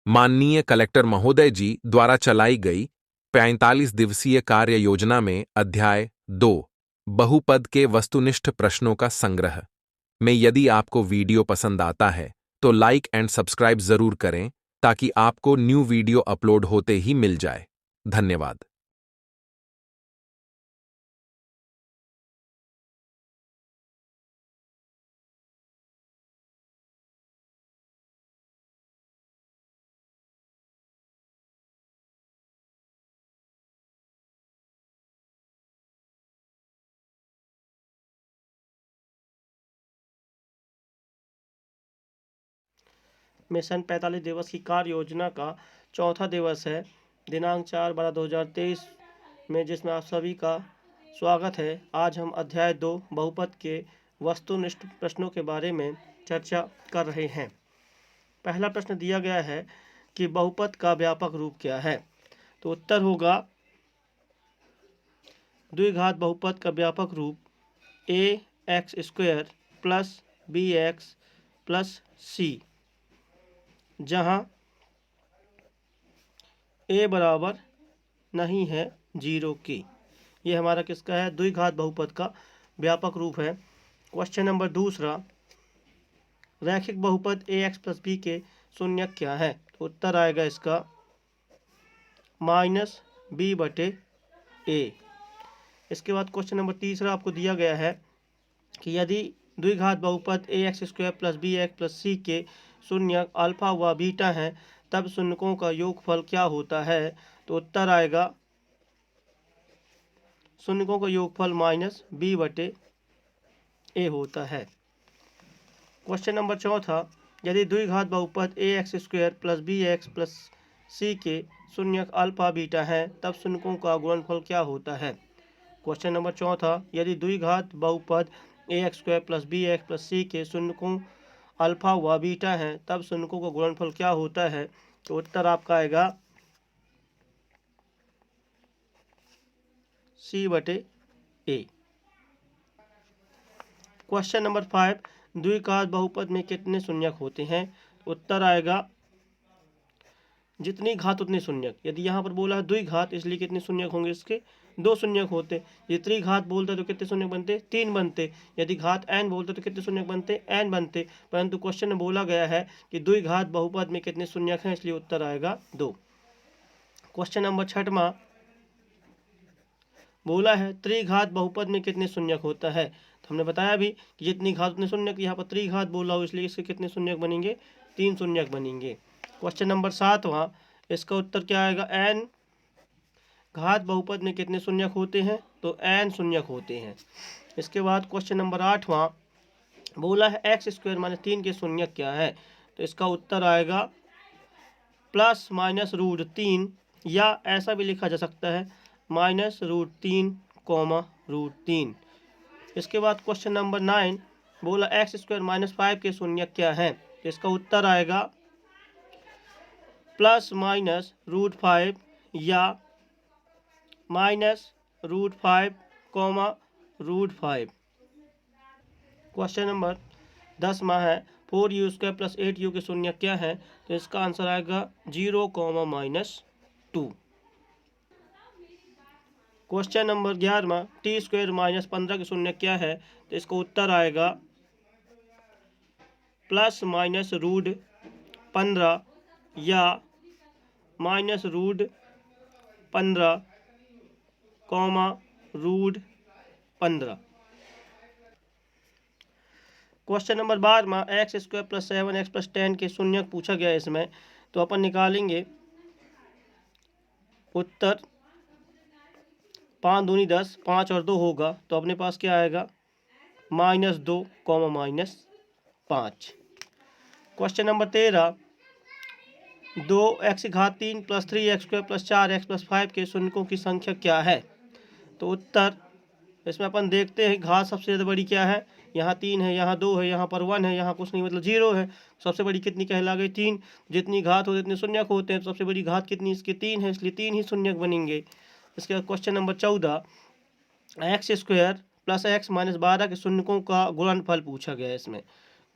माननीय कलेक्टर महोदय जी द्वारा चलाई गई 45 दिवसीय कार्य योजना में अध्याय 2 बहुपद के वस्तुनिष्ठ प्रश्नों का संग्रह में यदि आपको वीडियो पसंद आता है तो लाइक एंड सब्सक्राइब जरूर करें ताकि आपको न्यू वीडियो अपलोड होते ही मिल जाए। धन्यवाद। मिशन 45 दिवस की कार्य योजना का चौथा दिवस है, दिनांक 4/12/2023 में, जिसमें आप सभी का स्वागत है। आज हम अध्याय 2 बहुपद के वस्तुनिष्ठ प्रश्नों के बारे में चर्चा कर रहे हैं। पहला प्रश्न दिया गया है कि बहुपद का व्यापक रूप क्या है। तो उत्तर होगा द्विघात बहुपद का व्यापक रूप ax² plus bx plus c, जहाँ a बराबर नहीं है 0 की। ये हमारा किसका है? द्विघात बहुपद का व्यापक रूप है। क्वेश्चन नंबर दूसरा, रैखिक बहुपद ax प्लस b के शून्यक क्या है? तो उत्तर आएगा इसका -b/a। इसके बाद क्वेश्चन नंबर तीसरा आपको दिया गया है कि यदि द्विघात बहुपद ax² plus bx plus c के शून्यक अल्फा व बीटा हैं तब शून्यकों का योगफल क्या होता है? तो उत्तर आएगा शून्यकों का योगफल -b/a होता है। क्वेश्चन नंबर चौथा, यदि द्विघात बहुपद ax² plus bx plus c के शून्यक अल्फा बीटा हैं तब शून्यकों का गुणनफल क्या होता है? क्वेश्चन नंबर चौथा, यदि द्विघात बहुपद ax² plus bx plus c के शून्यकों अल्फा व बीटा हैं तब शून्यकों का गुणनफल क्या होता है? तो उत्तर आपका आएगा c/a। क्वेश्चन नंबर 5, द्विघात बहुपद में कितने शून्यक होते हैं? उत्तर आएगा जितनी घात उतने शून्यक। यदि यहाँ पर बोला है द्विघात, इसलिए कितने शून्यक होंगे इसके? 2 शून्यक होते। जितनी घात बोलते तो कितने शून्यक बनते? 3 बनते। यदि घात n बोलते तो कितने शून्यक बनते? n बनते। परंतु क्वेश्चन में बोला गया है कि द्विघात बहुपद में कितने शून्यक हैं, इसलिए उत्तर आएगा 2। क्वेश्चन नंबर 6वां, बोला है त्रिघात बहुपद में कितने शून्यक होता है? तो हमने बताया भी कि जितनी घात उतने शून्यक। यहाँ पर त्रिघात बोला हो इसलिए इसके कितने शून्यक बनेंगे? 3 शून्यक बनेंगे। क्वेश्चन नंबर 7वां, इसका उत्तर क्या आएगा? n घात बहुपद में कितने शून्यक होते हैं? तो n शून्यक होते हैं। इसके बाद क्वेश्चन नंबर 8वां, बोला है x² - 3 के शून्यक क्या है? तो इसका उत्तर आएगा ±√3, या ऐसा भी लिखा जा सकता है -√3, √3। इसके बाद क्वेश्चन नंबर 9, बोला x² - 5 के शून्यक क्या है? तो इसका उत्तर आएगा ±√5 या -√5, √5। क्वेश्चन नंबर 10वां है 4u² प्लस 8u के शून्यक क्या है? तो इसका आंसर आएगा 0, -2। क्वेश्चन नंबर 11वां, t² - 15 के शून्यक क्या है? तो इसका उत्तर आएगा ±√15 या -√15, √15। क्वेश्चन नंबर 12वां, x² प्लस 7x प्लस 10 के शून्यक पूछा गया है इसमें। तो अपन निकालेंगे उत्तर। 5 दूनी 10, 5 और 2 होगा तो अपने पास क्या आएगा? -2, -5। Question number 13, 2x³ plus 3x² plus 4x plus 5 के शून्यकों की संख्या क्या है? तो उत्तर इसमें अपन देखते हैं घात सबसे ज़्यादा बड़ी क्या है। यहाँ 3 है, यहाँ 2 है, यहाँ पर 1 है, यहाँ कुछ नहीं मतलब 0 है। सबसे बड़ी कितनी कहला गई? 3। जितनी घात होती इतने शून्यक होते हैं, तो सबसे बड़ी घात कितनी इसकी? 3 है, इसलिए 3 ही शून्यक बनेंगे। इसके बाद question number 14, x² plus x - 12 के शून्यकों का गुणनफल पूछा गया है। इसमें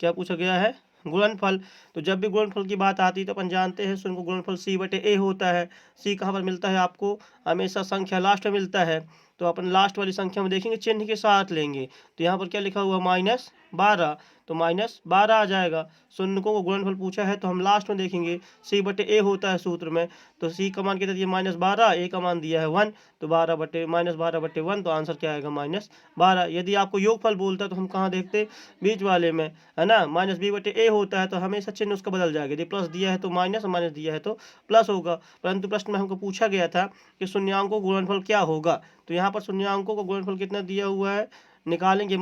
क्या पूछा गया है? गुणनफल, तो जब भी गुणनफल की बात आती है तो अपन जानते हैं शून्य को गुणनफल c बटे a होता है। c कहाँ पर मिलता है आपको, हमेशा संख्या लास्ट में मिलता है, तो अपन लास्ट वाली संख्या में देखेंगे चिन्ह के साथ लेंगे। तो यहाँ पर क्या लिखा हुआ -12, तो -12 आ जाएगा। शून्य को गुणनफल पूछा है तो हम लास्ट में देखेंगे, c बटे a होता है सूत्र में, तो c का मान कितना दिया -12, a का मान दिया है 1, तो -12/1, तो आंसर क्या आएगा -12। यदि आपको योगफल बोलता है तो हम कहाँ देखते, बीच वाले में, है ना, -b बटे a होता है, तो हमेशा चिन्ह उसका बदल जाएगा। यदि प्लस दिया है तो माइनस, माइनस दिया है तो प्लस होगा। परंतु प्रश्न में हमको पूछा गया था कि शून्यांकों का गुणनफल क्या होगा, तो यहाँ पर शून्यांकों का गुणनफल कितना दिया हुआ है, निकालेंगे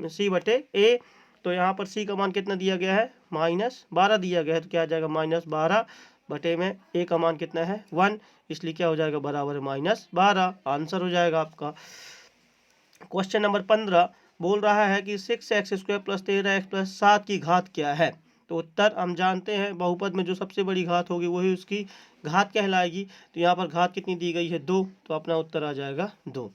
c बटे a, तो यहाँ पर c का मान कितना दिया गया है -12 दिया गया है, तो क्या आ जाएगा -12 बटे में a का मान कितना है 1, इसलिए क्या हो जाएगा बराबर -12, आंसर हो जाएगा आपका। क्वेश्चन नंबर 15 बोल रहा है कि 6x² + 13x + 7 की घात क्या है। तो उत्तर हम जानते हैं बहुपद में जो सबसे बड़ी घात होगी वही उसकी घात कहलाएगी। तो यहाँ पर घात कितनी दी गई है 2, तो अपना उत्तर आ जाएगा 2।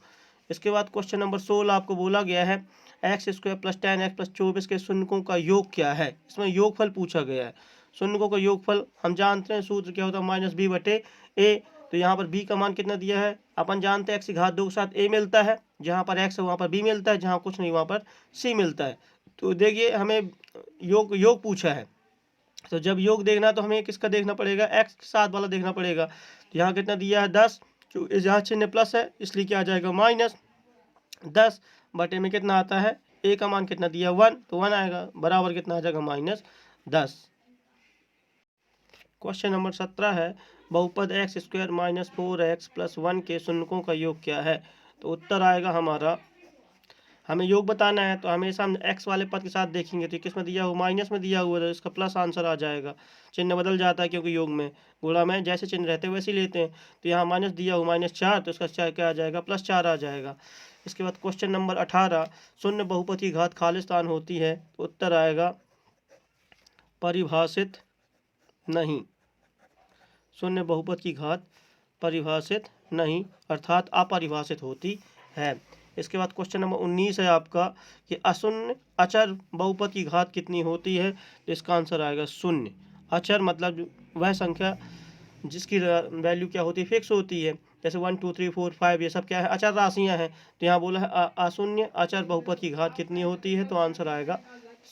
इसके बाद क्वेश्चन नंबर 16 आपको बोला गया है x² + 10x + 24 के शून्यकों का योग क्या है। इसमें योगफल पूछा गया है। शून्यकों का योगफल हम जानते हैं सूत्र क्या होता है -b बटे a, तो यहाँ पर b का मान कितना दिया है, अपन जानते हैं x की घात 2 के साथ a मिलता है, जहाँ पर x है वहाँ पर b मिलता है, जहाँ कुछ नहीं वहाँ पर c मिलता है। तो देखिए हमें योग पूछा है, तो जब योग देखना तो हमें किसका देखना पड़ेगा, x के साथ वाला देखना पड़ेगा। तो यहाँ कितना दिया है 10, यहाँ चिन्ह प्लस है इसलिए क्या आ जाएगा -10 बटे में कितना आता है, a का मान कितना दिया 1, तो 1 आएगा, बराबर कितना आ जाएगा -10। क्वेश्चन नंबर 17 है बहुपद x² - 4x + 1 के शून्यकों का योग क्या है। तो उत्तर आएगा हमारा, हमें योग बताना है तो हमेशा हम x वाले पद के साथ देखेंगे, तो किस में दिया हुआ, माइनस में दिया हुआ, तो इसका प्लस आंसर आ जाएगा। चिन्ह बदल जाता है क्योंकि योग में गुणा में जैसे चिन्ह रहते हैं वैसे ही लेते हैं। तो यहाँ माइनस दिया हुआ -4, तो इसका क्या आ जाएगा, +4 आ जाएगा। इसके बाद क्वेश्चन नंबर 18 शून्य बहुपद की घात खालिस्तान होती है। तो उत्तर आएगा परिभाषित नहीं, शून्य बहुपद की घात परिभाषित नहीं अर्थात अपरिभाषित होती है। इसके बाद क्वेश्चन नंबर 19 है आपका कि अशून्य अचर बहुपद की घात कितनी होती है। तो इसका आंसर आएगा 0। अचर मतलब वह संख्या जिसकी वैल्यू क्या होती है, फिक्स होती है, जैसे 1 2 3 4 5 ये सब क्या है, अचर राशियां हैं। तो यहाँ बोला है अशून्य अचर बहुपद की घात कितनी होती है, तो आंसर आएगा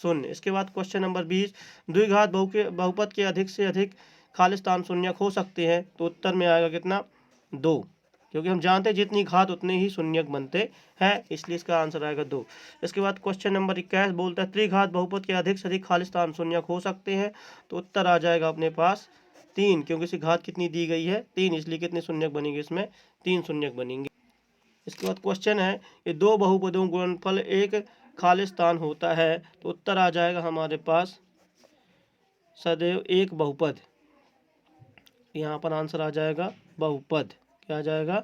0। इसके बाद क्वेश्चन नंबर 20 द्विघात बहुपद के अधिक से अधिक खालिस्तान शून्यक हो सकते हैं। तो उत्तर में आएगा कितना 2, क्योंकि हम जानते हैं जितनी घात उतने ही शून्यक बनते हैं, इसलिए इसका आंसर आएगा 2। इसके बाद क्वेश्चन नंबर 21 बोलता है त्रिघात बहुपद के अधिक से अधिक खालिस्तान शून्यक हो सकते हैं। तो उत्तर आ जाएगा अपने पास 3, क्योंकि इसकी घात कितनी दी गई है 3, इसलिए कितने शून्यक बनेंगे, इसमें 3 शून्यक बनेंगे। इसके बाद क्वेश्चन है कि दो बहुपदों गुणनफल एक खालिस्तान होता है। तो उत्तर आ जाएगा हमारे पास सदैव एक बहुपद। यहाँ पर आंसर आ जाएगा बहुपद, क्या आ जाएगा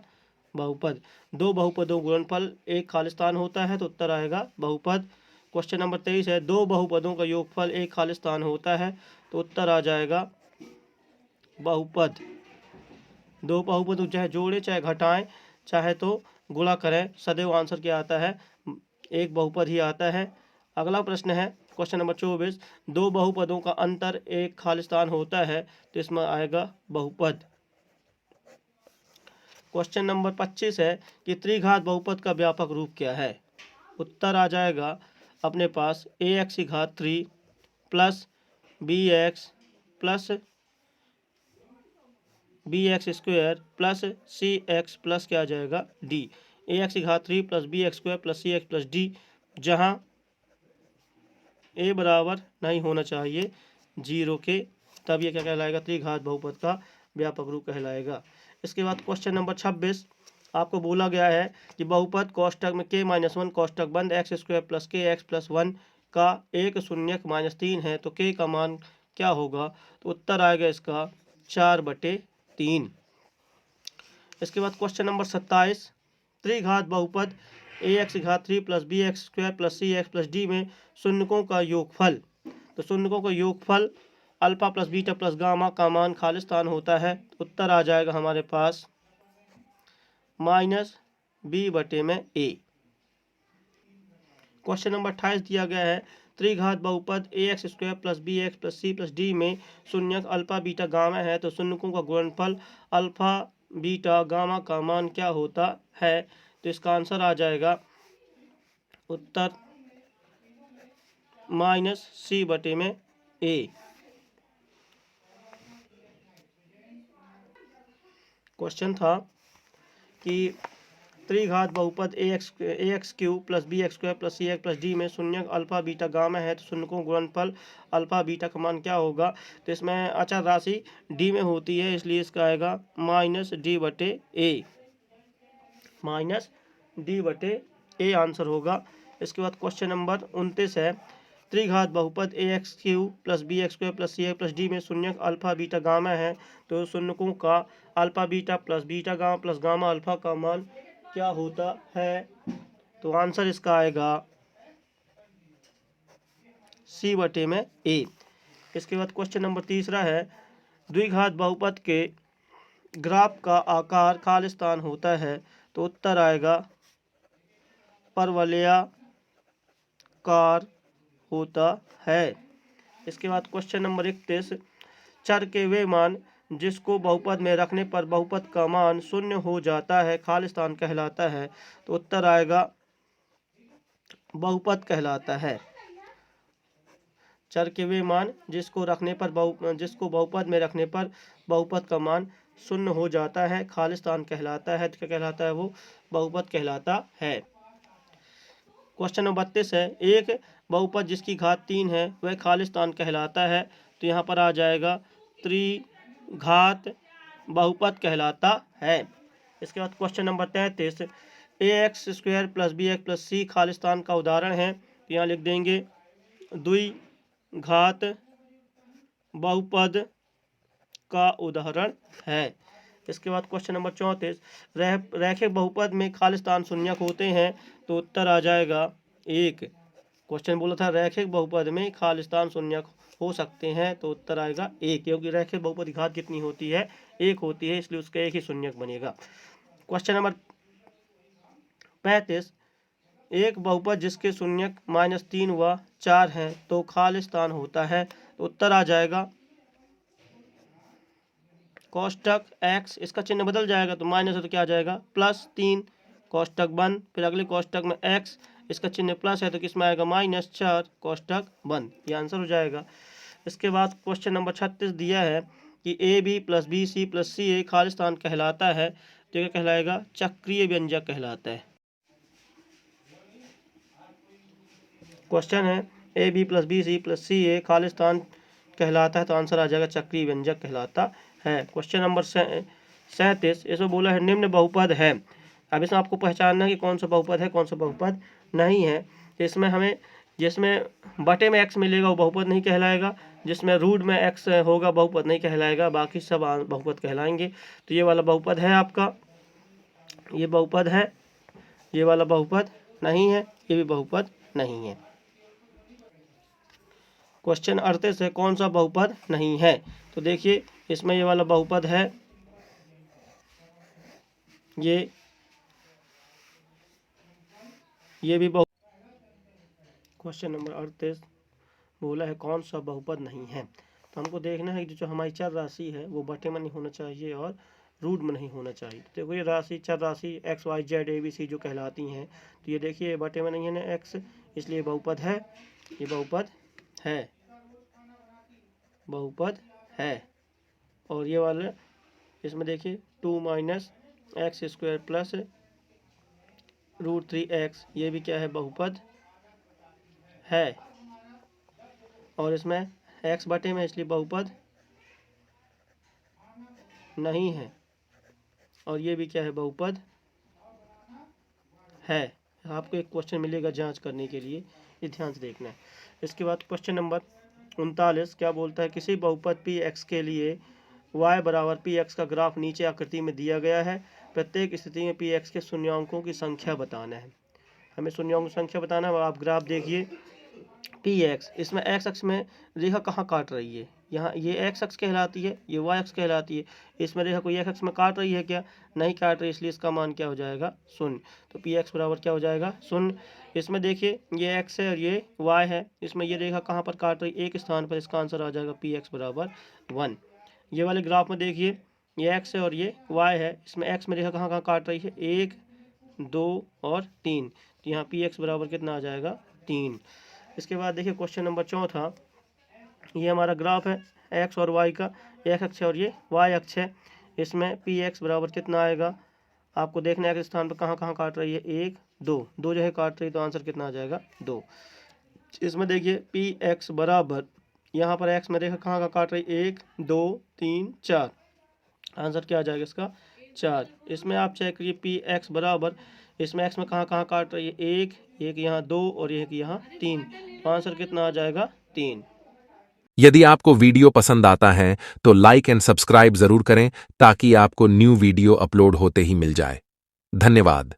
बहुपद। दो बहुपदों गुणनफल एक खालिस्तान होता है, तो उत्तर आएगा बहुपद। क्वेश्चन नंबर 23 है दो बहुपदों का योगफल एक खालिस्तान होता है। तो उत्तर आ जाएगा बहुपद। दो बहुपद चाहे जोड़े चाहे घटाएं चाहे तो गुणा करें, सदैव आंसर क्या आता है, एक बहुपद ही आता है। अगला प्रश्न है क्वेश्चन नंबर 24 दो बहुपदों का अंतर एक खालिस्तान होता है। तो इसमें आएगा बहुपद। क्वेश्चन नंबर 25 है कि त्रिघात बहुपद का व्यापक रूप क्या है। उत्तर आ जाएगा अपने पास ax की घात 3 plus bx plus bx² plus cx plus क्या आ जाएगा d। ax की घात 3 plus bx² plus cx plus d, जहाँ a बराबर नहीं होना चाहिए 0 के, तब ये क्या कहलाएगा, त्रिघात बहुपद का व्यापक रूप कहलाएगा। इसके बाद क्वेश्चन नंबर 26 आपको बोला गया है कि बहुपद कोष्टक में k-1 कोष्टक बंद x² प्लस kx प्लस 1 का एक शून्यक -3 है, तो k का मान क्या होगा। तो उत्तर आएगा इसका 4/3। इसके बाद क्वेश्चन नंबर 27 त्रिघात बहुपद ax की घात 3 plus bx² plus cx plus d में शून्यकों का योगफल। तो शून्यकों का योगफल alpha plus beta plus gamma का मान खालिस्तान होता है। उत्तर आ जाएगा हमारे पास -b/a। क्वेश्चन नंबर 28 दिया गया है त्रिघात बहुपद ax² plus bx plus c plus d में शून्यक अल्फा बीटा गामा है तो शून्यकों का गुणनफल अल्फा बीटा गामा का मान क्या होता है। तो इसका आंसर आ जाएगा उत्तर -c/a। क्वेश्चन था कि त्रिघात बहुपद ax³ plus bx² plus cx plus d में शून्यक अल्फा बीटा गामा है तो शून्यकों का गुणनफल अल्फा बीटा का मान क्या होगा। तो इसमें अचर राशि d में होती है इसलिए इसका आएगा -d/a आंसर होगा। इसके बाद क्वेश्चन नंबर 29 है त्रिघात बहुपद ax³ plus bx² plus cx plus d में शून्यक अल्फा बीटा गामा है तो शून्यकों का alpha beta plus beta gamma plus gamma alpha का मान क्या होता है। तो आंसर इसका आएगा c/a। इसके बाद क्वेश्चन नंबर 30 है द्विघात बहुपद के ग्राफ का आकार खालिस्तान होता है तो उत्तर आएगा परवलयाकार होता है। इसके बाद क्वेश्चन नंबर 31 चर के वे मान जिसको बहुपद में रखने पर बहुपद का मान शून्य हो जाता है खालिस्तान कहलाता है। तो उत्तर आएगा बहुपद कहलाता है। चर के वे मान जिसको बहुपद में रखने पर बहुपद का मान शून्य हो जाता है खालिस्तान कहलाता है। तो क्या कहलाता है वो बहुपद कहलाता है। क्वेश्चन नंबर 32 है एक बहुपद जिसकी घात 3 है वह खालिस्तान कहलाता है। तो यहाँ पर आ जाएगा त्रिघात बहुपद कहलाता है। इसके बाद question number 33 ax² plus bx plus c Khalistan का उदाहरण है। तो यहाँ लिख देंगे द्विघात बहुपद का उदाहरण है। इसके बाद क्वेश्चन नंबर 34 रैखिक बहुपद में खालिस्तान शून्यक होते हैं तो उत्तर आ जाएगा 1। क्वेश्चन बोला था रैखिक बहुपद में खालिस्तान शून्यक हो सकते हैं तो उत्तर आएगा 1 क्योंकि रैखिक बहुपद की घात कितनी होती है 1 होती है इसलिए उसका एक ही शून्यक बनेगा। क्वेश्चन नंबर 35 एक बहुपद जिसके शून्यक -3 व 4 हैं तो खालिस्तान होता है। तो उत्तर आ जाएगा कोष्टक x इसका चिन्ह बदल जाएगा तो माइनस है तो क्या आ जाएगा +3 कोष्टक बंद फिर अगले कोष्टक में x इसका चिन्ह प्लस है तो किसमें आएगा -4 कोष्टक बंद। ये आंसर हो जाएगा। इसके बाद क्वेश्चन नंबर 36 दिया है कि AB plus BC plus CA Khalistan कहलाता है तो क्या कहलाएगा चक्रीय व्यंजक कहलाता है। क्वेश्चन है AB plus BC plus CA Khalistan कहलाता है तो आंसर आ जाएगा चक्रीय व्यंजक कहलाता है। क्वेश्चन नंबर 37 इसमें बोला है निम्न बहुपद है। अब इसमें आपको पहचानना है कि कौन सा बहुपद है कौन सा बहुपद नहीं है। इसमें हमें जिसमें बटे में x मिलेगा वो बहुपद नहीं कहलाएगा, जिसमें रूट में x होगा बहुपद नहीं कहलाएगा, बाकी सब बहुपद कहलाएंगे। तो ये वाला बहुपद है आपका, ये बहुपद है, ये वाला बहुपद नहीं है, ये भी बहुपद नहीं है। क्वेश्चन 38 है कौन सा बहुपद नहीं है। तो देखिए इसमें ये वाला बहुपद है, ये भी बहु क्वेश्चन नंबर 38 बोला है कौन सा बहुपद नहीं है। तो हमको देखना है कि जो हमारी चर राशि है वो बटे में नहीं होना चाहिए और रूट में नहीं होना चाहिए। तो देखो ये राशि चर राशि x y z a b c जो कहलाती हैं तो ये देखिए बटे में नहीं है ना x, इसलिए बहुपद है, ये बहुपद है, बहुपद है। और ये वाला इसमें देखिए 2 - x² प्लस √3x ये भी क्या है बहुपद है। और इसमें x बटे में इसलिए बहुपद नहीं है और ये भी क्या है बहुपद है। आपको एक क्वेश्चन मिलेगा जांच करने के लिए, ये ध्यान से देखना है। इसके बाद क्वेश्चन नंबर 39 क्या बोलता है किसी बहुपद px के लिए y बराबर px का ग्राफ नीचे आकृति में दिया गया है। प्रत्येक स्थिति में px के शून्यांकों की संख्या बताना है। हमें शून्यांकों की संख्या बताना है। आप ग्राफ देखिए पी एक्स, इसमें एक्स अक्ष में रेखा कहाँ काट रही है, यहाँ ये एक्स अक्ष कहलाती है, ये वाई अक्ष कहलाती है। इसमें रेखा कोई एक्स अक्ष में काट रही है क्या, नहीं काट रही, इसलिए इसका मान क्या हो जाएगा, शून्य। तो पी एक्स बराबर क्या हो जाएगा, शून्य। इसमें देखिए ये एक्स है और ये वाई है, इसमें ये रेखा कहाँ पर काट रही, एक स्थान पर, इसका आंसर आ जाएगा पी एक्स बराबर 1। ये वाले ग्राफ में देखिए ये एक्स है और ये वाई है, इसमें एक्स में रेखा कहाँ कहाँ काट रही है, 1 2 और 3, तो यहाँ पी एक्स बराबर कितना आ जाएगा, 3। इसके बाद देखिए क्वेश्चन नंबर 4, ये हमारा ग्राफ है एक्स और वाई का, एक्स अक्ष है और ये वाई अक्ष है। इसमें पी एक्स बराबर कितना आएगा, आपको देखना है कि स्थान पर कहाँ कहाँ काट रही है, 1 2 2 जगह काट रही है, तो आंसर कितना आ जाएगा, 2। इसमें देखिए पी एक्स बराबर, यहाँ पर एक्स में रेखा कहाँ कहाँ काट रही है, 1 2 3 4, आंसर क्या आ जाएगा इसका, 4। इसमें आप चेक करिए पी एक्स बराबर, इसमें एक्स में कहाँ कहाँ काट रही है, 1 1 यहाँ 2 और एक यहाँ 3, तो आंसर कितना आ जाएगा, 3। यदि आपको वीडियो पसंद आता है तो लाइक एंड सब्सक्राइब जरूर करें ताकि आपको न्यू वीडियो अपलोड होते ही मिल जाए। धन्यवाद।